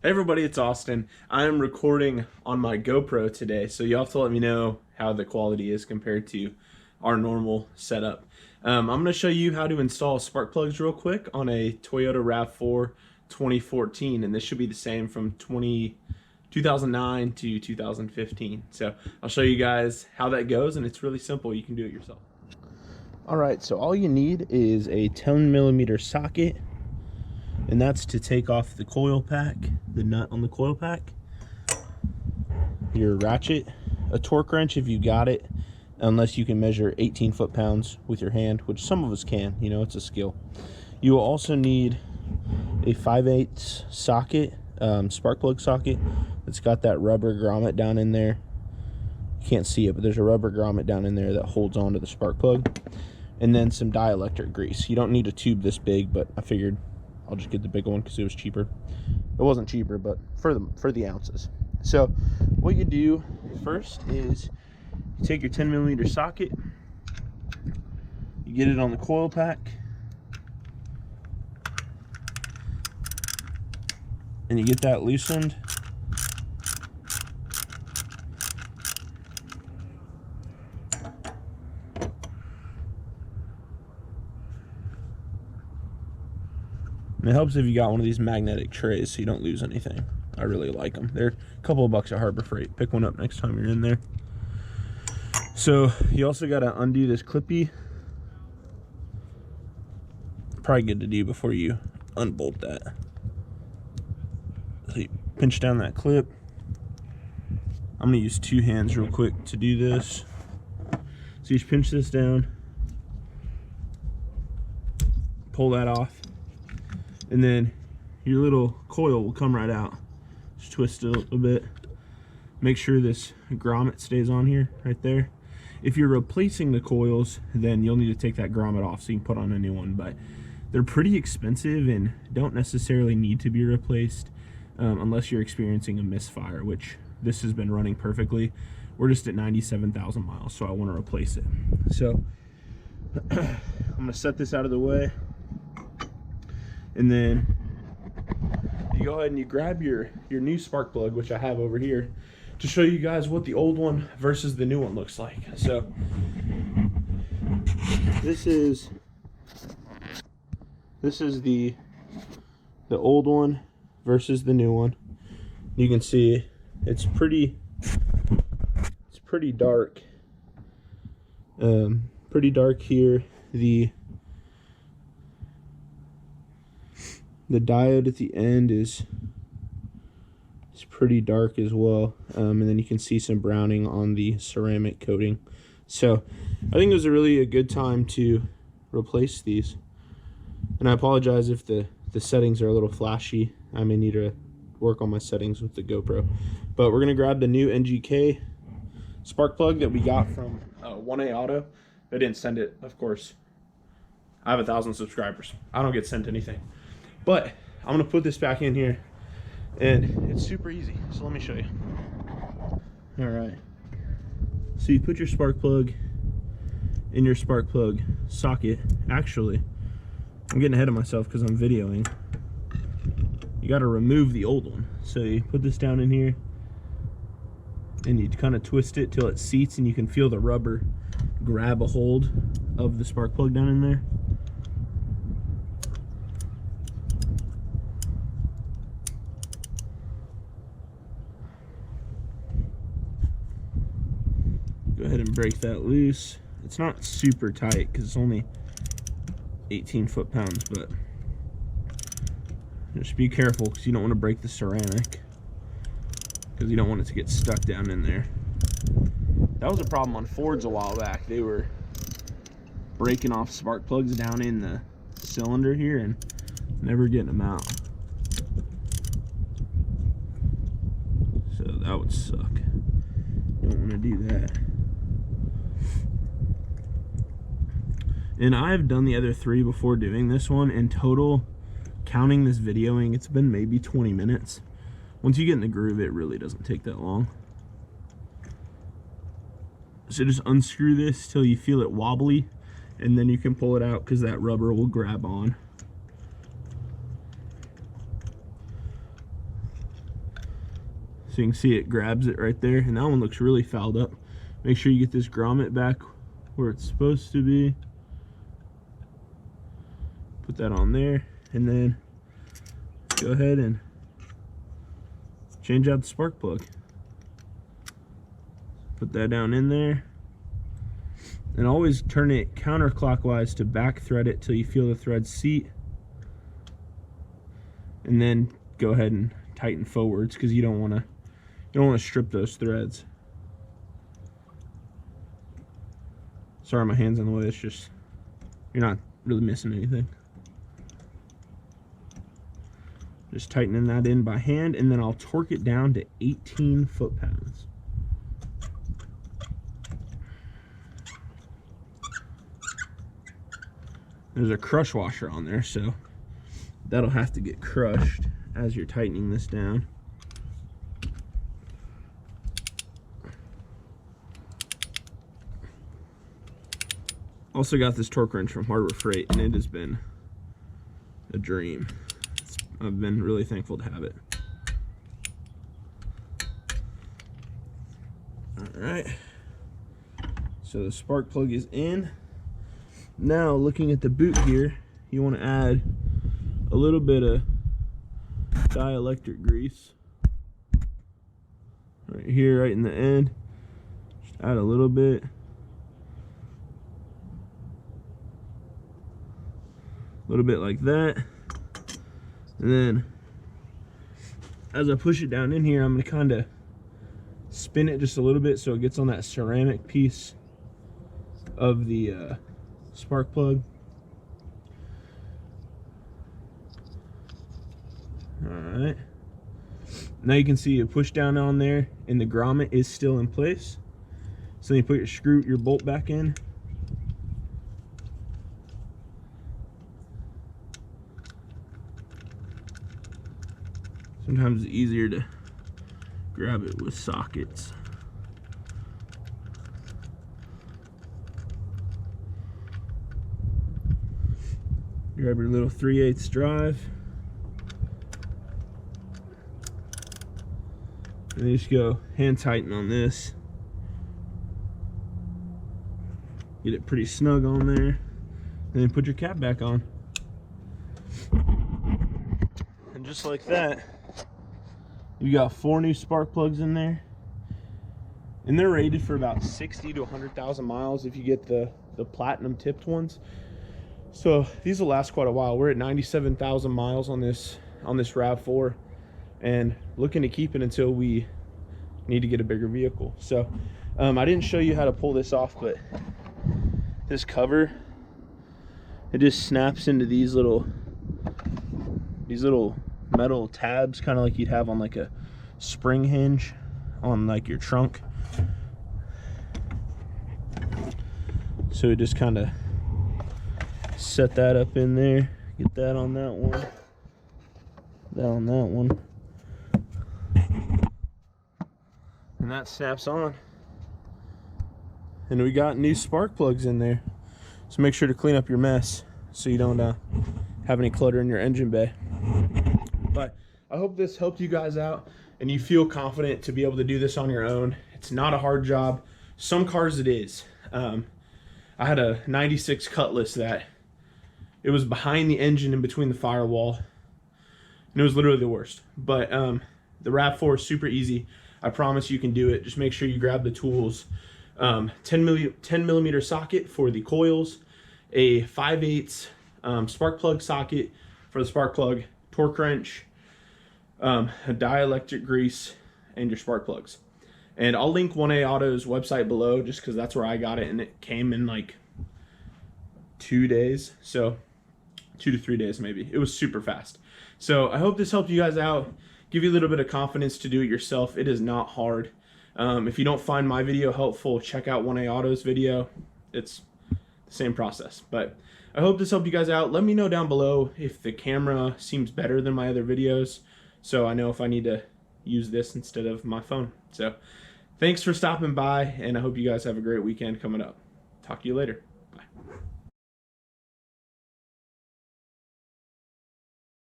Hey everybody, it's Austin. I'm recording on my GoPro today, so you'll have to let me know how the quality is compared to our normal setup. I'm going to show you how to install spark plugs real quick on a Toyota Rav4 2014, and this should be the same from 2009 to 2015. So I'll show you guys how that goes, and it's really simple. You can do it yourself. All right, so all you need is a 10mm socket, and that's to take off the coil pack, the nut on the coil pack, your ratchet, a torque wrench if you got it, unless you can measure 18 foot-pounds with your hand, which some of us can, you know, it's a skill. You will also need a 5/8 socket, spark plug socket that's got that rubber grommet down in there. You can't see it, but there's a rubber grommet down in there that holds on to the spark plug. And then some dielectric grease. You don't need a tube this big, but I figured I'll just get the bigger one because it was cheaper. It wasn't cheaper, but for the ounces. So what you do first is you take your 10mm socket, you get it on the coil pack, and you get that loosened. And it helps if you got one of these magnetic trays so you don't lose anything. I really like them. They're a couple of bucks at Harbor Freight. Pick one up next time you're in there. So you also got to undo this clippy. Probably good to do before you unbolt that. So you pinch down that clip. I'm going to use two hands real quick to do this. So you just pinch this down. Pull that off. And then your little coil will come right out. Just twist it a little bit. Make sure this grommet stays on here, right there. If you're replacing the coils, then you'll need to take that grommet off so you can put on a new one. But they're pretty expensive and don't necessarily need to be replaced unless you're experiencing a misfire, which this has been running perfectly. We're just at 97,000 miles, so I want to replace it. So I'm going to set this out of the way. And then you go ahead and you grab your new spark plug, which I have over here, to show you guys what the old one versus the new one looks like. So this is the old one versus the new one. You can see it's pretty dark. Pretty dark here. The diode at the end is pretty dark as well, and then you can see some browning on the ceramic coating. So I think it was a good time to replace these, and I apologize if the settings are a little flashy. I may need to work on my settings with the GoPro, but we're gonna grab the new NGK spark plug that we got from 1A Auto. They didn't send it, of course. I have 1,000 subscribers. I don't get sent anything. But I'm gonna put this back in here, and it's super easy. So let me show you. All right. So you put your spark plug in your spark plug socket. Actually, I'm getting ahead of myself because I'm videoing. You got to remove the old one. So you put this down in here, and you kind of twist it till it seats, and you can feel the rubber grab a hold of the spark plug down in there. Go ahead and break that loose. It's not super tight because it's only 18 foot-pounds, but just be careful because you don't want to break the ceramic, because you don't want it to get stuck down in there. That was a problem on Fords a while back. They were breaking off spark plugs down in the cylinder here and never getting them out. So that would suck. You don't want to do that. And I've done the other three before doing this one. In total, counting this videoing, it's been maybe 20 minutes. Once you get in the groove, it really doesn't take that long. So just unscrew this till you feel it wobbly, and then you can pull it out because that rubber will grab on. So you can see it grabs it right there, and that one looks really fouled up. Make sure you get this grommet back where it's supposed to be. Put that on there, and then go ahead and change out the spark plug. Put that down in there, and always turn it counterclockwise to back thread it till you feel the thread seat, and then go ahead and tighten forwards, because you don't want to strip those threads. Sorry, my hand's in the way. It's just, you're not really missing anything. Just tightening that in by hand, and then I'll torque it down to 18 foot-pounds. There's a crush washer on there, so that'll have to get crushed as you're tightening this down. Also got this torque wrench from Harbor Freight, and it has been a dream. I've been really thankful to have it. Alright, so the spark plug is in. Now, looking at the boot here, you want to add a little bit of dielectric grease right here, right in the end. Just add a little bit. A little bit like that. And then as I push it down in here, I'm going to kind of spin it just a little bit so it gets on that ceramic piece of the spark plug. Alright. Now you can see you push down on there and the grommet is still in place. So then you put your bolt back in. Sometimes it's easier to grab it with sockets. Grab your little 3/8 drive. And then you just go hand tighten on this. Get it pretty snug on there. And then put your cap back on. And just like that, you got 4 new spark plugs in there, and they're rated for about 60 to 100,000 miles if you get the platinum tipped ones. So these will last quite a while. We're at 97,000 miles on this Rav4, and looking to keep it until we need to get a bigger vehicle. So I didn't show you how to pull this off, but this cover, it just snaps into these little metal tabs, kind of like you'd have on like a spring hinge on like your trunk. So we just kind of set that up in there, get that on that one, that on that one, and that snaps on. And we got new spark plugs in there, so make sure to clean up your mess so you don't have any clutter in your engine bay. But I hope this helped you guys out and you feel confident to be able to do this on your own. It's not a hard job. Some cars it is. I had a 96 Cutlass that it was behind the engine in between the firewall, and it was literally the worst. But the Rav4 is super easy. I promise you can do it. Just make sure you grab the tools. 10 millimeter socket for the coils, a 5/8 spark plug socket for the spark plug, torque wrench, a dielectric grease, and your spark plugs. And I'll link 1A Auto's website below just because that's where I got it, and it came in like 2 days, so 2 to 3 days maybe. It was super fast. So I hope this helped you guys out, give you a little bit of confidence to do it yourself. It is not hard. If you don't find my video helpful, check out 1A Auto's video. It's the same process. But I hope this helped you guys out. Let me know down below if the camera seems better than my other videos, so I know if I need to use this instead of my phone. So thanks for stopping by, and I hope you guys have a great weekend coming up. Talk to you later. Bye.